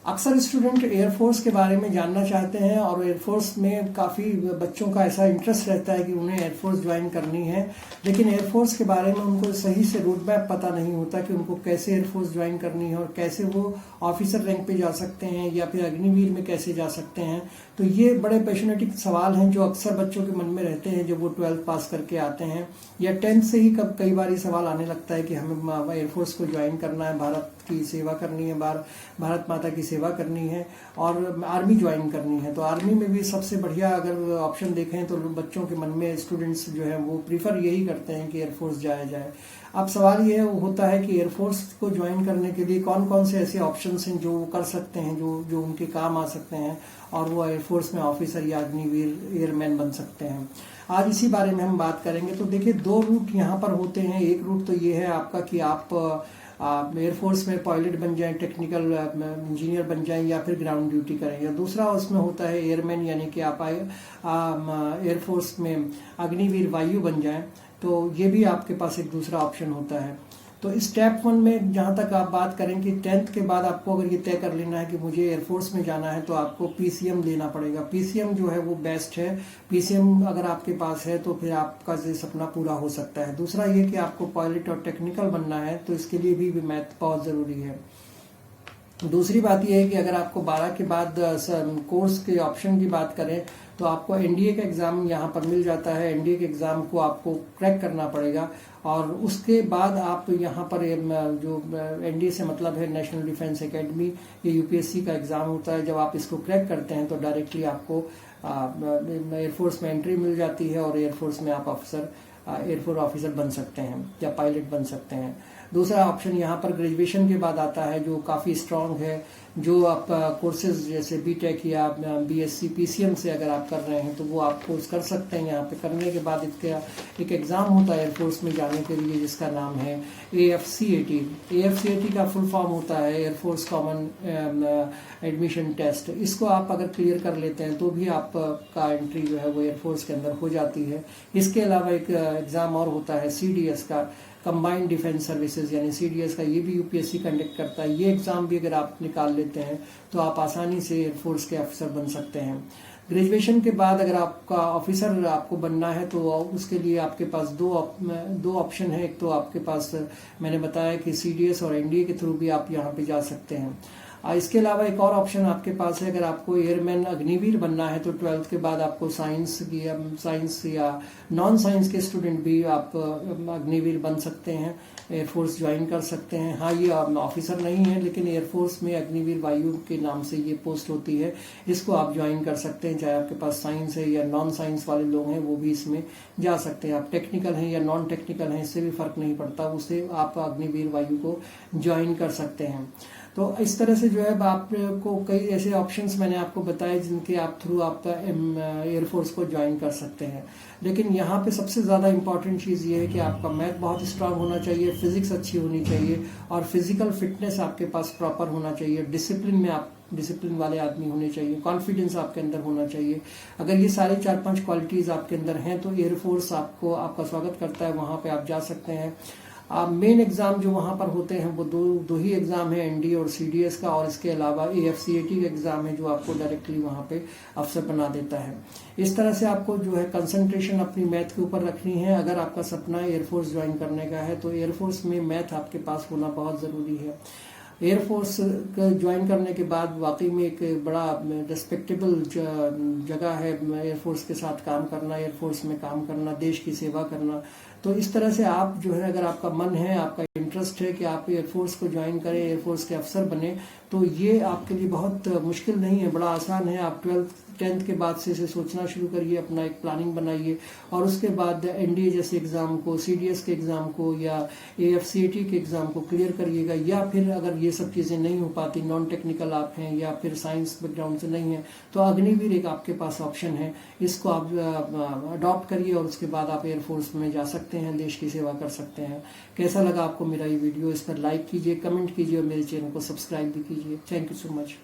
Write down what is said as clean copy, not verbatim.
अक्सर student air force के बारे में जानना चाहते हैं और एयरफोर्स में काफ़ी बच्चों का ऐसा इंटरेस्ट रहता है कि उन्हें एयरफोर्स ज्वाइन करनी है, लेकिन एयरफोर्स के बारे में उनको सही से रूट मैप पता नहीं होता कि उनको कैसे एयरफोर्स ज्वाइन करनी है और कैसे वो ऑफिसर रैंक पे जा सकते हैं या फिर अग्निवीर में कैसे जा सकते हैं। तो ये बड़े पैशनेटिक सवाल हैं जो अक्सर बच्चों के मन में रहते हैं जब वो 12th पास करके आते हैं या 10th से ही कई बार ये सवाल आने लगता है कि हमें एयरफोर्स को ज्वाइन करना है, भारत की सेवा करनी है, भारत माता की सेवा करनी है और आर्मी ज्वाइन करनी है। तो आर्मी में भी सबसे बढ़िया अगर ऑप्शन देखें तो बच्चों के मन में स्टूडेंट्स जो है वो प्रीफर यही करते हैं कि एयरफोर्स जाया जाए। अब सवाल ये होता है कि एयरफोर्स को ज्वाइन करने के लिए कौन कौन से ऐसे ऑप्शंस हैं जो वो कर सकते हैं, जो उनके काम आ सकते हैं और वो एयरफोर्स में ऑफिसर या अग्निवीर एयरमैन बन सकते हैं। आज इसी बारे में हम बात करेंगे। तो देखिए, दो रूट यहाँ पर होते हैं। एक रूट तो ये है आपका कि आप एयरफोर्स में पायलट बन जाएं, टेक्निकल इंजीनियर बन जाएं या फिर ग्राउंड ड्यूटी करें, या दूसरा उसमें होता है एयरमैन, यानी कि आप एयरफोर्स में अग्निवीर वायु बन जाएं। तो ये भी आपके पास एक दूसरा ऑप्शन होता है। तो स्टेप 1 में जहाँ तक आप बात करें कि 10th के बाद आपको अगर ये तय कर लेना है कि मुझे एयरफोर्स में जाना है तो आपको PCM लेना पड़ेगा। PCM जो है वो बेस्ट है। PCM अगर आपके पास है तो फिर आपका ये सपना पूरा हो सकता है। दूसरा ये कि आपको पायलट और टेक्निकल बनना है तो इसके लिए भी मैथ बहुत ज़रूरी है। दूसरी बात यह है कि अगर आपको 12 के बाद कोर्स के ऑप्शन की बात करें तो आपको NDA का एग्ज़ाम यहाँ पर मिल जाता है। NDA के एग्ज़ाम को आपको क्रैक करना पड़ेगा और उसके बाद आप यहाँ पर जो NDA से मतलब है नेशनल डिफेंस एकेडमी, ये UPSC का एग्ज़ाम होता है। जब आप इसको क्रैक करते हैं तो डायरेक्टली आपको एयरफोर्स में एंट्री मिल जाती है और एयरफोर्स में आप एयरफोर्स ऑफिसर बन सकते हैं या पायलट बन सकते हैं। दूसरा ऑप्शन यहाँ पर ग्रेजुएशन के बाद आता है जो काफ़ी स्ट्रांग है। जो आप कोर्सेज जैसे BTech या BSc PCM से अगर आप कर रहे हैं तो वो आप कोर्स कर सकते हैं। यहाँ पे करने के बाद इसका एक एग्ज़ाम होता है एयरफोर्स में जाने के लिए जिसका नाम है AFCAT। AFCAT का फुल फॉर्म होता है एयरफोर्स कॉमन एडमिशन टेस्ट। इसको आप अगर क्लियर कर लेते हैं तो भी आपका एंट्री जो है वो एयरफोर्स के अंदर हो जाती है। इसके अलावा एक एग्ज़ाम और होता है CDS का, कंबाइंड डिफेंस सर्विसेज यानी CDS का, ये भी UPSC कंडक्ट करता है। ये एग्ज़ाम भी अगर आप निकाल लेते हैं तो आप आसानी से एयरफोर्स के अफसर बन सकते हैं। ग्रेजुएशन के बाद अगर आपका ऑफिसर आपको बनना है तो उसके लिए आपके पास दो ऑप्शन है। एक तो आपके पास मैंने बताया कि CDS और NDA के थ्रू भी आप यहाँ पे जा सकते हैं। इसके अलावा एक और ऑप्शन आपके पास है, अगर आपको एयरमैन अग्निवीर बनना है तो 12th के बाद आपको साइंस या नॉन साइंस के स्टूडेंट भी आप अग्निवीर बन सकते हैं, एयरफोर्स ज्वाइन कर सकते हैं। हाँ, ये ऑफिसर नहीं है लेकिन एयरफोर्स में अग्निवीर वायु के नाम से ये पोस्ट होती है। इसको आप ज्वाइन कर सकते हैं, चाहे आपके पास साइंस है या नॉन साइंस वाले लोग हैं वो भी इसमें जा सकते हैं। आप टेक्निकल हैं या नॉन टेक्निकल हैं इससे भी फर्क नहीं पड़ता, उससे आप अग्निवीर वायु को ज्वाइन कर सकते हैं। तो इस तरह से जो है आपको कई ऐसे ऑप्शंस मैंने आपको बताए जिनके आप थ्रू आप एयरफोर्स को ज्वाइन कर सकते हैं। लेकिन यहाँ पे सबसे ज़्यादा इंपॉर्टेंट चीज़ ये है कि आपका मैथ बहुत स्ट्रांग होना चाहिए, फिजिक्स अच्छी होनी चाहिए और फिजिकल फिटनेस आपके पास प्रॉपर होना चाहिए। डिसिप्लिन वाले आदमी होने चाहिए, कॉन्फिडेंस आपके अंदर होना चाहिए। अगर ये सारी 4-5 क्वालिटीज़ आपके अंदर हैं तो एयरफोर्स आपका स्वागत करता है, वहाँ पे आप जा सकते हैं। मेन एग्ज़ाम जो वहाँ पर होते हैं वो दो ही एग्ज़ाम है, NDA और CDS का, और इसके अलावा AFCAT का एग्ज़ाम है जो आपको डायरेक्टली वहाँ पे अफसर बना देता है। इस तरह से आपको जो है कंसंट्रेशन अपनी मैथ के ऊपर रखनी है। अगर आपका सपना एयरफोर्स ज्वाइन करने का है तो एयरफोर्स में मैथ आपके पास होना बहुत ज़रूरी है। एयरफोर्स ज्वाइन करने के बाद वाकई में एक बड़ा रिस्पेक्टेबल जगह है एयरफोर्स के साथ काम करना, एयरफोर्स में काम करना, देश की सेवा करना। तो इस तरह से आप जो है, अगर आपका मन है, आपका इंटरेस्ट है कि आप एयरफोर्स को ज्वाइन करें, एयरफोर्स के अफसर बने, तो ये आपके लिए बहुत मुश्किल नहीं है, बड़ा आसान है। आप 10th के बाद से इसे सोचना शुरू करिए, अपना एक प्लानिंग बनाइए और उसके बाद NDA जैसे एग्ज़ाम को, CDS के एग्ज़ाम को या AFCAT के एग्ज़ाम को क्लियर करिएगा। या फिर अगर ये सब चीज़ें नहीं हो पाती, नॉन टेक्निकल आप हैं या फिर साइंस बैकग्राउंड से नहीं है, तो अग्निवीर एक आपके पास ऑप्शन है, इसको आप अडॉप्ट करिए और उसके बाद आप एयरफोर्स में जा सकते हैं, देश की सेवा कर सकते हैं। कैसा लगा आपको मेरा ये वीडियो? इस पर लाइक कीजिए, कमेंट कीजिए और मेरे चैनल को सब्सक्राइब भी कीजिए। Thank you so much.